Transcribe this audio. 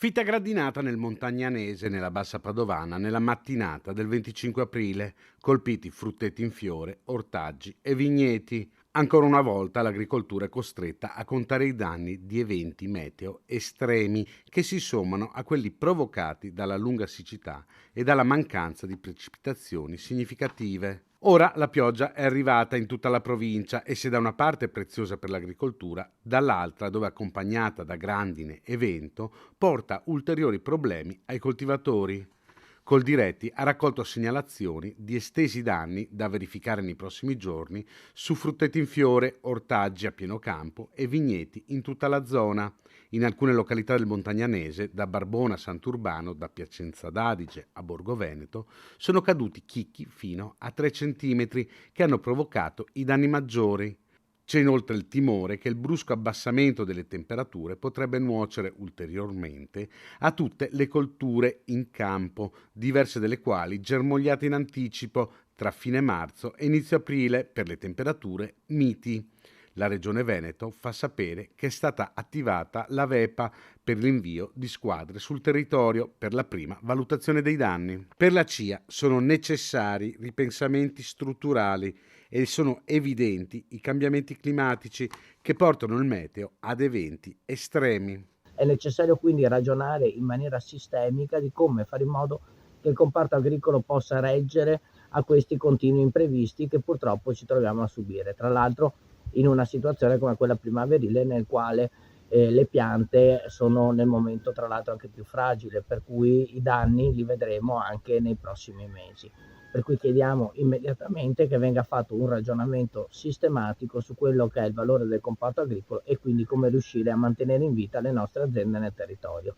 Fitta gradinata nel Montagnanese, nella Bassa Padovana, nella mattinata del 25 aprile, colpiti frutteti in fiore, ortaggi e vigneti. Ancora una volta l'agricoltura è costretta a contare i danni di eventi meteo estremi che si sommano a quelli provocati dalla lunga siccità e dalla mancanza di precipitazioni significative. Ora la pioggia è arrivata in tutta la provincia e se da una parte è preziosa per l'agricoltura, dall'altra, dove accompagnata da grandine e vento, porta ulteriori problemi ai coltivatori. Coldiretti ha raccolto segnalazioni di estesi danni da verificare nei prossimi giorni su frutteti in fiore, ortaggi a pieno campo e vigneti in tutta la zona. In alcune località del Montagnanese, da Barbona a Sant'Urbano, da Piacenza d'Adige a Borgo Veneto, sono caduti chicchi fino a 3 centimetri che hanno provocato i danni maggiori. C'è inoltre il timore che il brusco abbassamento delle temperature potrebbe nuocere ulteriormente a tutte le colture in campo, diverse delle quali germogliate in anticipo tra fine marzo e inizio aprile per le temperature miti. La Regione Veneto fa sapere che è stata attivata la VEPA per l'invio di squadre sul territorio per la prima valutazione dei danni. Per la CIA sono necessari ripensamenti strutturali e sono evidenti i cambiamenti climatici che portano il meteo ad eventi estremi. È necessario quindi ragionare in maniera sistemica di come fare in modo che il comparto agricolo possa reggere a questi continui imprevisti che purtroppo ci troviamo a subire. Tra l'altro in una situazione come quella primaverile nel quale le piante sono nel momento tra l'altro anche più fragile, per cui i danni li vedremo anche nei prossimi mesi. Per cui chiediamo immediatamente che venga fatto un ragionamento sistematico su quello che è il valore del comparto agricolo e quindi come riuscire a mantenere in vita le nostre aziende nel territorio.